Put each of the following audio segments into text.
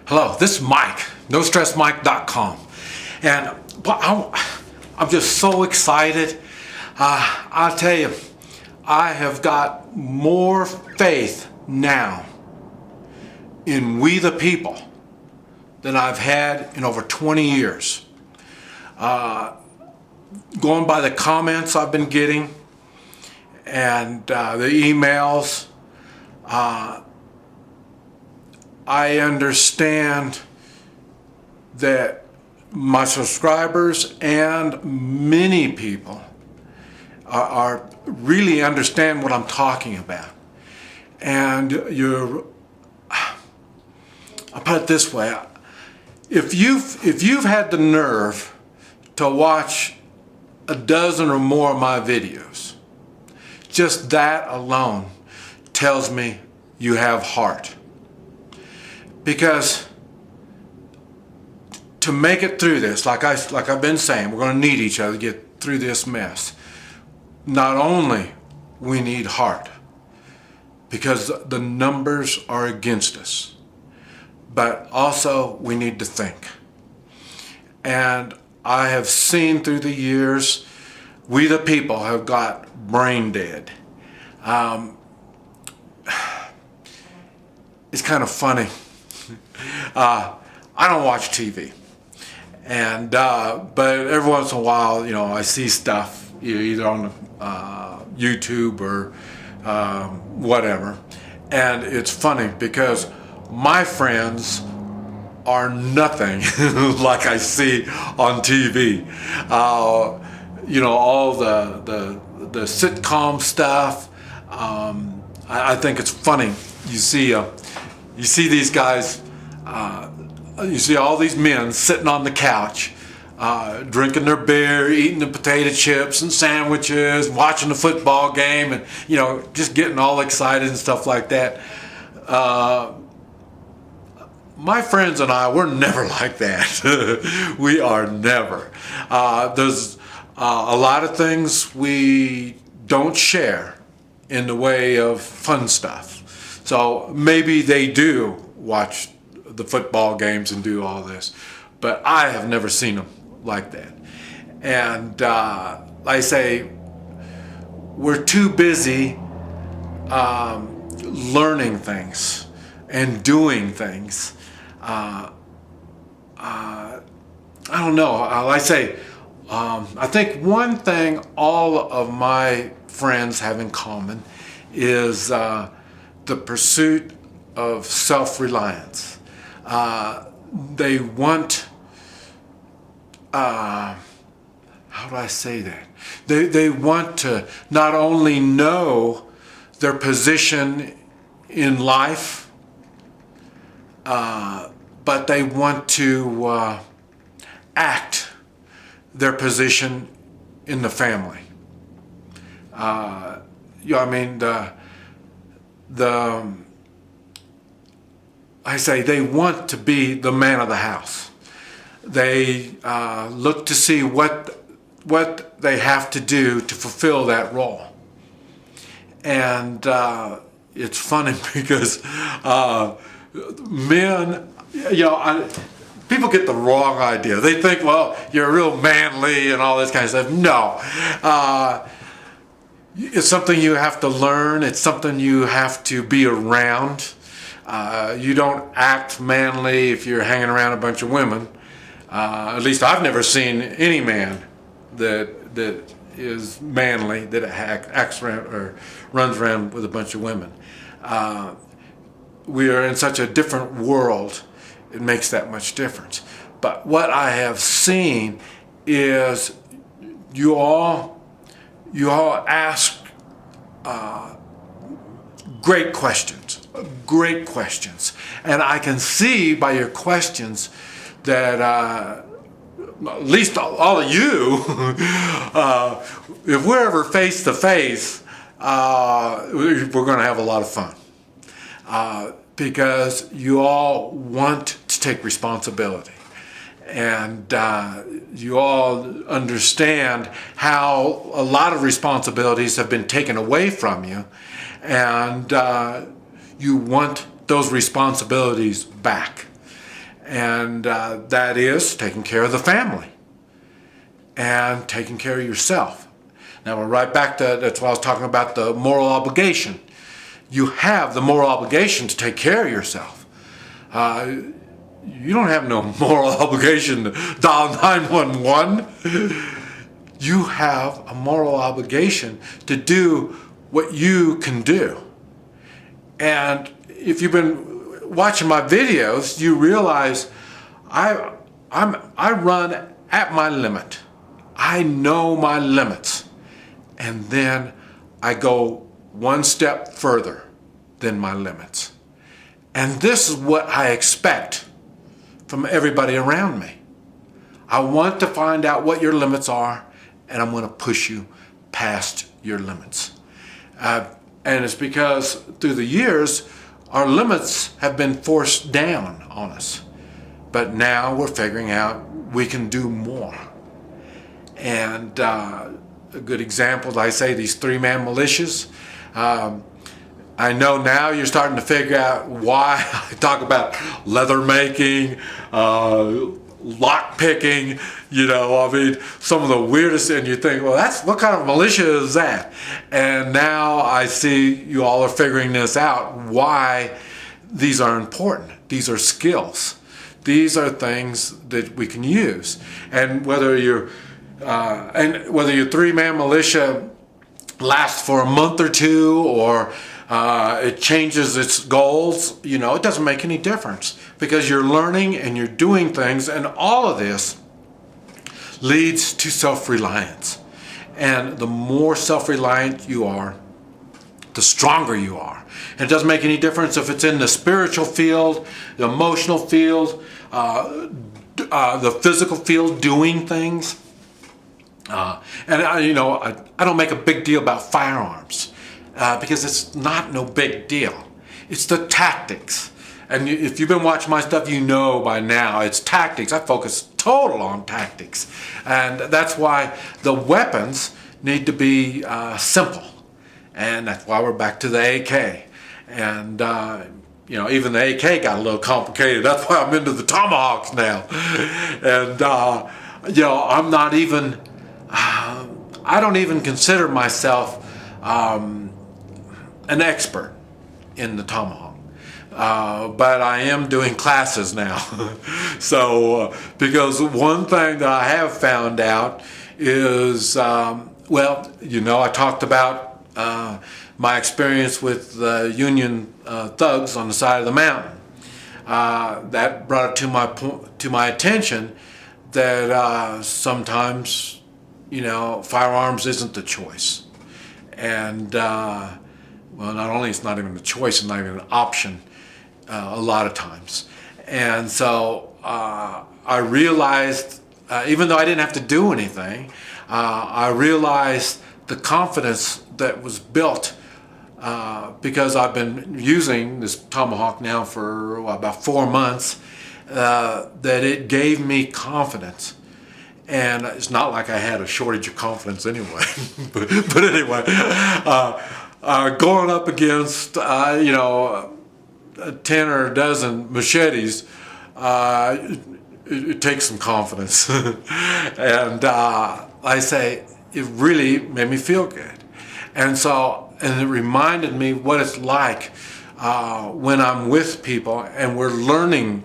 Hello, this is Mike, NoStressMike.com, and I'm just so excited. I'll tell you, I have got more faith now in we the people than I've had in over 20 years. Going by the comments I've been getting and the emails, I understand that my subscribers and many people are really understand what I'm talking about. And I'll put it this way: if you've had the nerve to watch a dozen or more of my videos, just that alone tells me you have heart. Because to make it through this, like I've been saying, we're going to need each other to get through this mess. Not only we need heart, because the numbers are against us, but also we need to think. And I have seen through the years, we the people have got brain dead. It's kind of funny. I don't watch TV, and but every once in a while, I see stuff either on YouTube or whatever, and it's funny because my friends are nothing like I see on TV. All the sitcom stuff. I think it's funny. You see these guys. You see all these men sitting on the couch, drinking their beer, eating the potato chips and sandwiches, watching the football game, and just getting all excited and stuff like that. My friends and I, we're never like that. We are never. There's a lot of things we don't share in the way of fun stuff. So maybe they do watch the football games and do all this, but I have never seen them like that. And I say we're too busy learning things and doing things. I don't know. I think one thing all of my friends have in common is the pursuit of self-reliance. They want, how do I say that? They want to not only know their position in life, but they want to act their position in the family. I say they want to be the man of the house. They look to see what they have to do to fulfill that role. And it's funny because men, people get the wrong idea. They think, well, you're real manly and all this kind of stuff. No. It's something you have to learn. It's something you have to be around. You don't act manly if you're hanging around a bunch of women. At least I've never seen any man that is manly that acts around or runs around with a bunch of women. We are in such a different world. It makes that much difference. But what I have seen is you all ask great questions, and I can see by your questions that at least all of you, if we're ever face to face, we're going to have a lot of fun, because you all want to take responsibility. And you all understand how a lot of responsibilities have been taken away from you, and you want those responsibilities back. And that is taking care of the family and taking care of yourself. Now we're right back to, that's why I was talking about the moral obligation. You have the moral obligation to take care of yourself. You don't have no moral obligation to dial 911. You have a moral obligation to do what you can do. And if you've been watching my videos, you realize I run at my limit. I know my limits. And then I go one step further than my limits. And this is what I expect from everybody around me. I want to find out what your limits are, and I'm going to push you past your limits. And it's because through the years, our limits have been forced down on us. But now we're figuring out we can do more. And a good example, I say, these three-man militias. I know now you're starting to figure out why I talk about leather making, lock picking, I mean, some of the weirdest, and you think, well, that's, what kind of militia is that? And now I see you all are figuring this out, why these are important. These are skills. These are things that we can use. And whether your three-man militia lasts for a month or two, or it changes its goals, it doesn't make any difference, because you're learning and you're doing things, and all of this leads to self-reliance. And the more self-reliant you are, the stronger you are. And it doesn't make any difference if it's in the spiritual field, the emotional field, the physical field, doing things. And I don't make a big deal about firearms because it's not no big deal. It's the tactics. And if you've been watching my stuff, you know by now it's tactics. I focus total on tactics. And that's why the weapons need to be simple. And that's why we're back to the AK. And, even the AK got a little complicated. That's why I'm into the tomahawks now. And, I'm not even, I don't even consider myself an expert in the tomahawk. But I am doing classes now. So, because one thing that I have found out is, I talked about my experience with Union thugs on the side of the mountain. That brought it to my attention that sometimes, firearms isn't the choice. And, not only it's not even a choice, it's not even an option a lot of times. And so I realized, even though I didn't have to do anything, I realized the confidence that was built because I've been using this tomahawk now for about 4 months, that it gave me confidence. And it's not like I had a shortage of confidence anyway. but anyway, going up against, 10 or a dozen machetes, it takes some confidence. And I say, it really made me feel good. And it reminded me what it's like when I'm with people and we're learning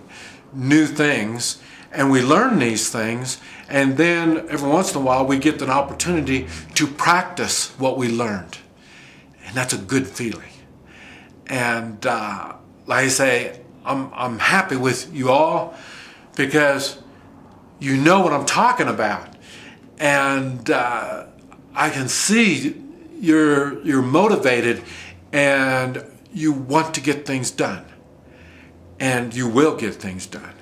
new things, and we learn these things, and then every once in a while we get an opportunity to practice what we learned. And that's a good feeling. And like I say, I'm happy with you all because you know what I'm talking about. And I can see you're motivated and you want to get things done. And you will get things done.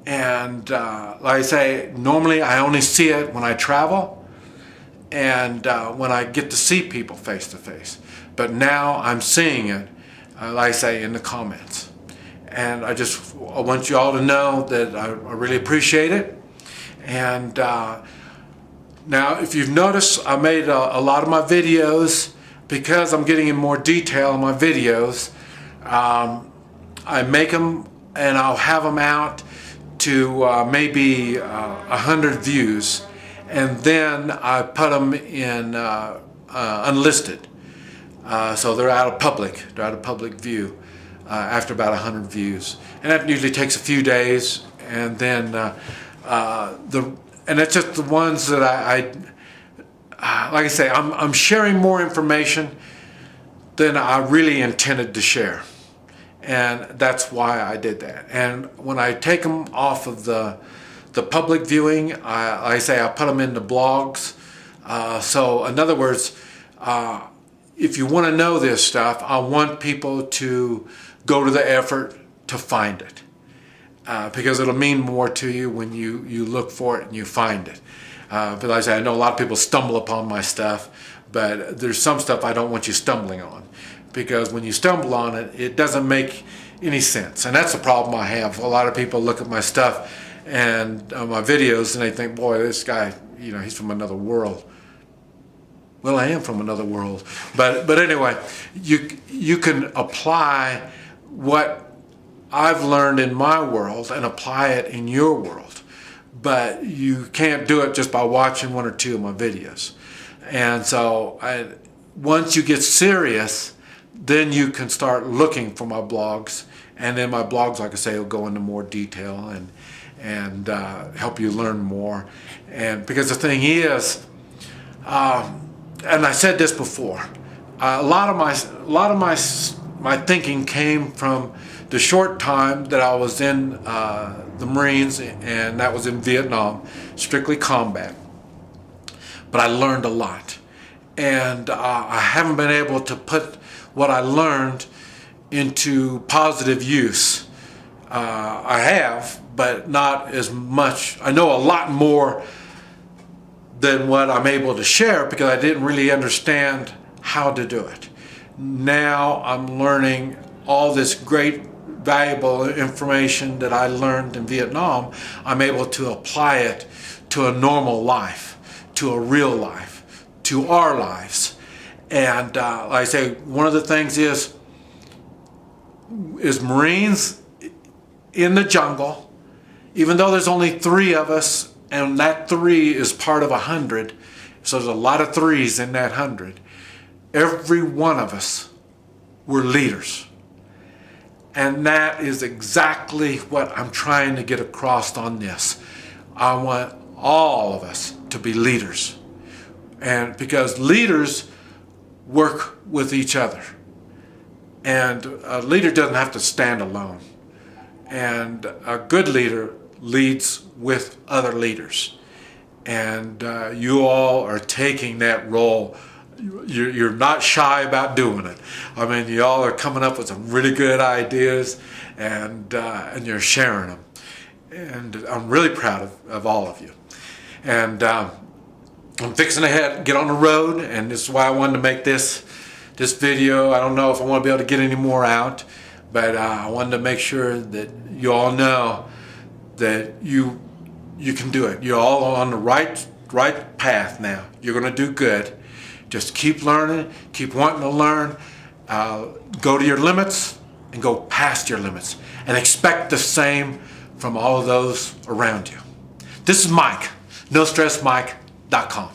And like I say, normally I only see it when I travel and when I get to see people face to face. But now I'm seeing it, like I say, in the comments. And I want you all to know that I really appreciate it. And now, if you've noticed, I made a lot of my videos, because I'm getting in more detail in my videos, I make them and I'll have them out to maybe 100 views, and then I put them in unlisted, so they're out of public view after about 100 views, and that usually takes a few days, and then and it's just the ones that like I say, I'm sharing more information than I really intended to share. And that's why I did that. And when I take them off of the public viewing, like I say, I put them into blogs. So in other words, if you want to know this stuff, I want people to go to the effort to find it. Because it'll mean more to you when you look for it and you find it. But like I say, I know a lot of people stumble upon my stuff, but there's some stuff I don't want you stumbling on. Because when you stumble on it, it doesn't make any sense. And that's the problem I have. A lot of people look at my stuff and my videos and they think, boy, this guy, he's from another world. Well, I am from another world. But anyway, you can apply what I've learned in my world and apply it in your world. But you can't do it just by watching one or two of my videos. And so once you get serious, then you can start looking for my blogs, and then my blogs, like I say, will go into more detail and help you learn more. And because the thing is, and I said this before, a lot of my thinking came from the short time that I was in the Marines, and that was in Vietnam, strictly combat. But I learned a lot, and I haven't been able to put what I learned into positive use. I have, but not as much. I know a lot more than what I'm able to share because I didn't really understand how to do it. Now I'm learning all this great, valuable information that I learned in Vietnam. I'm able to apply it to a normal life, to a real life, to our lives. And like I say, one of the things is Marines in the jungle, even though there's only 3 of us, and that 3 is part of 100, so there's a lot of 3s in that 100. Every one of us were leaders. And that is exactly what I'm trying to get across on this. I want all of us to be leaders. And because leaders work with each other. And a leader doesn't have to stand alone. And a good leader leads with other leaders. And you all are taking that role. You're not shy about doing it. I mean, you all are coming up with some really good ideas, and you're sharing them. And I'm really proud of all of you. And I'm fixing to get on the road, and this is why I wanted to make this video. I don't know if I want to be able to get any more out, but I wanted to make sure that you all know that you can do it. You're all on the right path now. You're going to do good. Just keep learning, keep wanting to learn. Go to your limits and go past your limits, and expect the same from all of those around you. This is Mike, NoStressMike.com.